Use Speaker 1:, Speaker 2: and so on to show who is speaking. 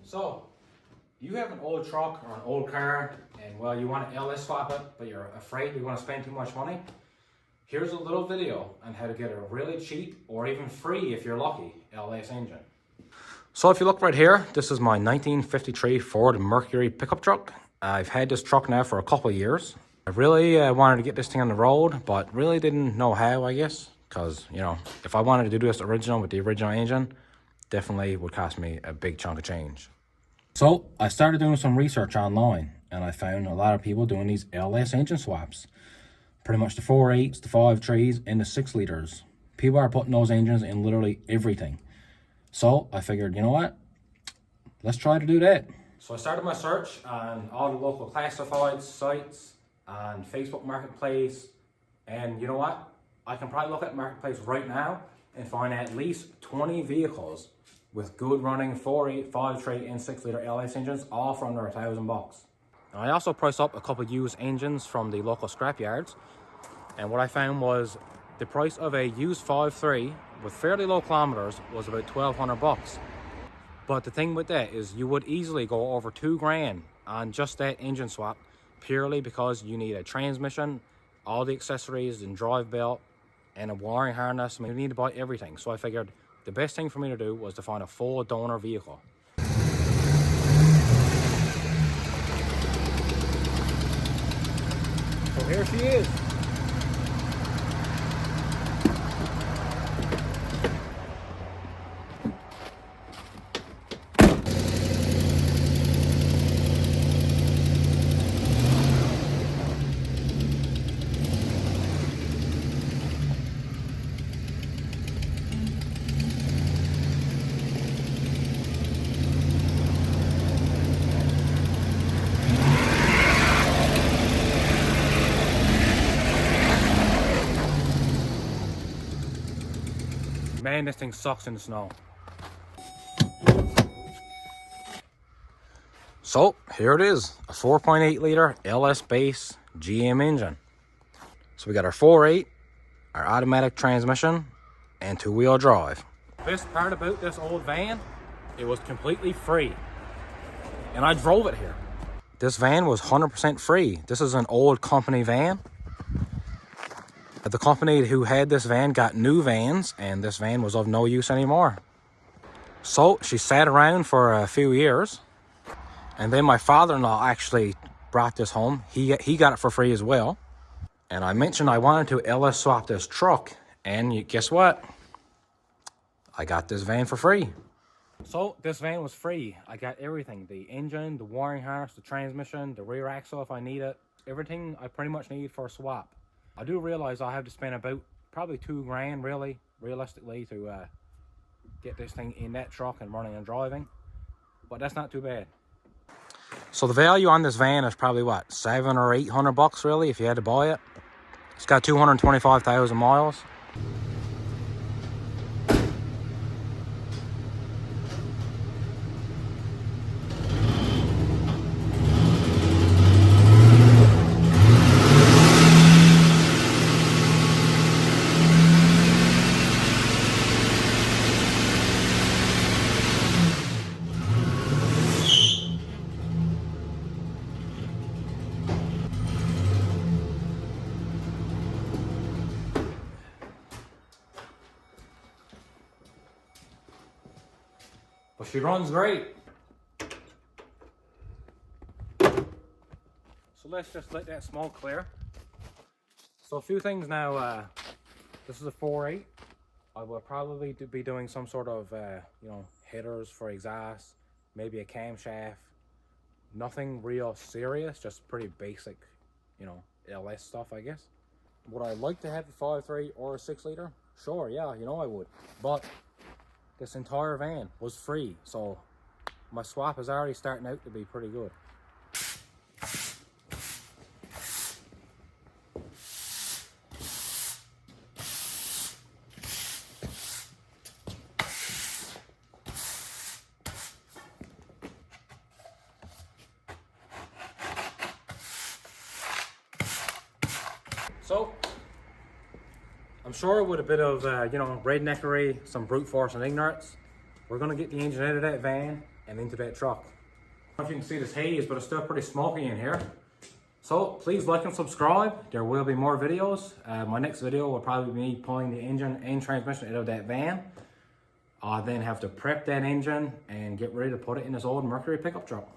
Speaker 1: So, you have an old truck or an old car and well you want to LS swap it but you're afraid you're going to spend too much money. Here's a little video on how to get a really cheap or even free if you're lucky LS engine. So if you look right here, this is my 1953 Ford Mercury pickup truck. I've had this truck now for a couple of years. I really wanted to get this thing on the road, but really didn't know how, I guess, because you know, if I wanted to do this original with the original engine, definitely would cost me a big chunk of change. So I started doing some research online and I found a lot of people doing these LS engine swaps. Pretty much the 4.8s, the 5.3s, and the 6 liters. People are putting those engines in literally everything. So I figured, you know what? Let's try to do that. So I started my search on all the local classified sites, on Facebook Marketplace, and you know what? I can probably look at Marketplace right now and find at least 20 vehicles with good running 4.8, 5.3, and 6 liter LS engines, all for under $1,000. And I also priced up a couple of used engines from the local scrap yards, and what I found was the price of a used 5.3 with fairly low kilometers was about $1,200. But the thing with that is you would easily go over $2,000 on just that engine swap, purely because you need a transmission, all the accessories and drive belt, and a wiring harness. I mean, you need to buy everything. So I figured the best thing for me to do was to find a full donor vehicle. So here she is. Man, this thing sucks in the snow. So here it is, a 4.8 liter LS base GM engine. So we got our 4.8, our automatic transmission, and 2-wheel drive. Best part about this old van, it was completely free. And I drove it here. This van was 100% free. This is an old company van. The company who had this van got new vans, and this van was of no use anymore. So she sat around for a few years, and then my father-in-law actually brought this home. He got it for free as well. And I mentioned I wanted to LS swap this truck, and guess what? I got this van for free. So this van was free. I got everything: the engine, the wiring harness, the transmission, the rear axle if I need it. Everything I pretty much need for a swap. I do realize I have to spend about probably $2,000 really, realistically, to get this thing in that truck and running and driving, but that's not too bad. So the value on this van is probably what, $700 or $800 really if you had to buy it. It's got 225,000 miles. But she runs great. So let's just let that smoke clear. So a few things now. This is a 4.8. I will probably be doing some sort of you know, headers for exhaust, maybe a camshaft. Nothing real serious, just pretty basic, you know, LS stuff, I guess. Would I like to have a 5.3 or a 6 liter? Sure, yeah, you know I would. But this entire van was free, so my swap is already starting out to be pretty good. So I'm sure with a bit of, you know, redneckery, some brute force and ignorance, we're going to get the engine out of that van and into that truck. I don't know if you can see this haze, but it's still pretty smoky in here. So please like and subscribe. There will be more videos. My next video will probably be me pulling the engine and transmission out of that van. I'll then have to prep that engine and get ready to put it in this old Mercury pickup truck.